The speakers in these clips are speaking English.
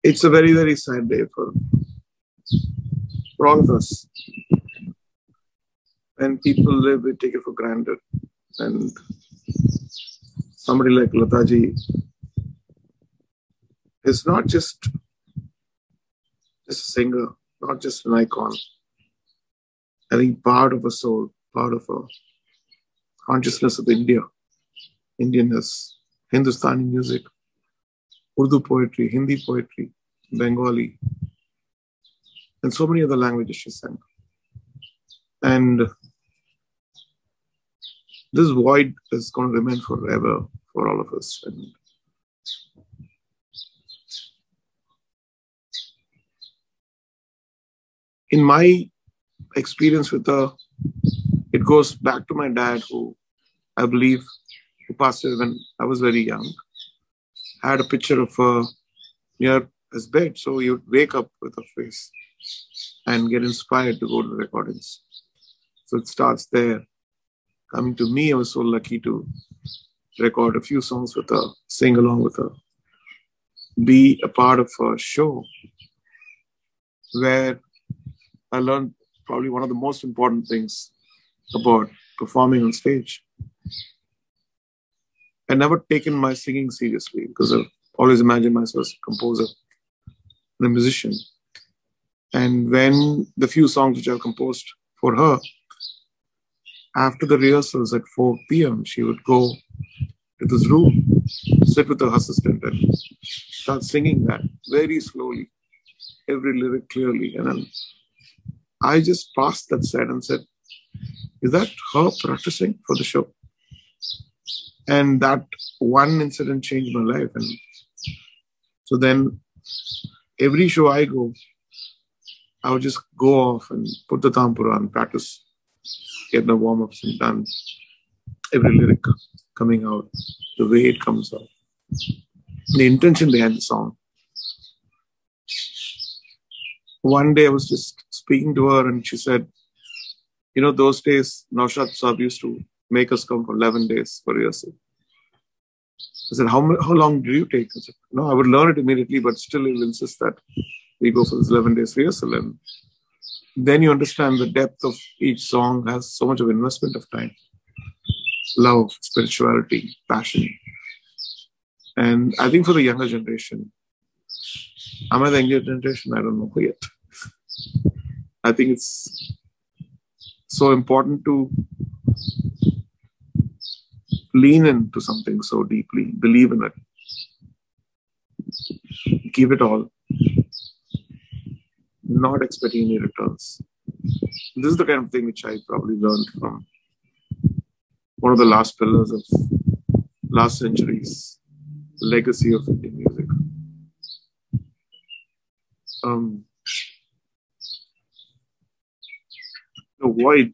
It's a very, very sad day for all of us. When people live, we take it for granted. And somebody like Lataji is not just a singer, not just an icon. I think part of a soul, part of a consciousness of India, Indianness, Hindustani music, Urdu poetry, Hindi poetry, Bengali, and so many other languages she sang. And this void is going to remain forever for all of us. And in my experience with her, it goes back to my dad, who I believe who passed away when I was very young. I had a picture of her near his bed, so he would wake up with her face and get inspired to go to the recordings. So it starts there. Coming to me, I was so lucky to record a few songs with her, sing along with her, be a part of a show where I learned probably one of the most important things about performing on stage. I never taken my singing seriously because I've always imagined myself as a composer and a musician. And when the few songs which I've composed for her, after the rehearsals at 4 p.m., she would go to this room, sit with her assistant and start singing that very slowly, every lyric clearly. And then I just passed that set and said, is that her practicing for the show? And that one incident changed my life. And so then every show I go, I would just go off and put the tampura and practice, get the warm-ups and done. Every lyric coming out, the way it comes out, the intention behind the song. One day I was just speaking to her and she said, you know, those days, Naushad Saab used to make us come for 11 days for rehearsal. I said, how long do you take? I said, no, I would learn it immediately, but still he will insist that we go for this 11 days rehearsal. And then you understand the depth of each song has so much of investment of time, love, spirituality, passion. And I think for the younger generation, am I the younger generation? I don't know yet. I think it's so important to lean into something so deeply, believe in it, give it all, not expecting any returns. This is the kind of thing which I probably learned from one of the last pillars of last century's legacy of Indian music. The void,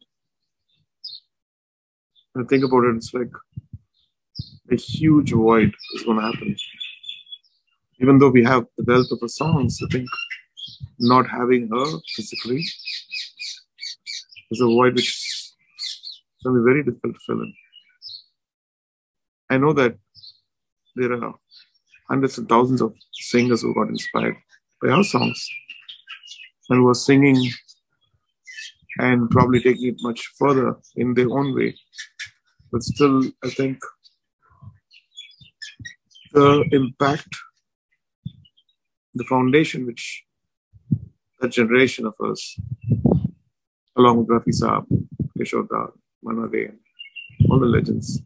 when I think about it, it's like a huge void is going to happen. Even though we have the wealth of her songs, I think not having her physically is a void which is going to be very difficult to fill in. I know that there are hundreds and thousands of singers who got inspired by our songs and who are singing and probably taking it much further in their own way. But still, I think the impact, the foundation which that generation of us, along with Rafi Saab, Kishore Da, Manade, all the legends,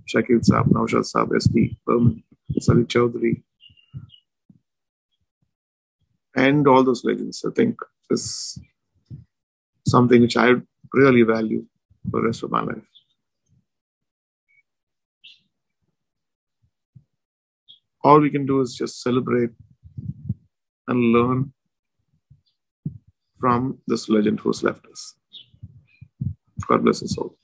Shakil Saab, Naushad Saab, S.P. Burman, Sali Chaudhary, and all those legends, I think is something which I really value for the rest of my life. All we can do is just celebrate and learn from this legend who's left us. God bless us all.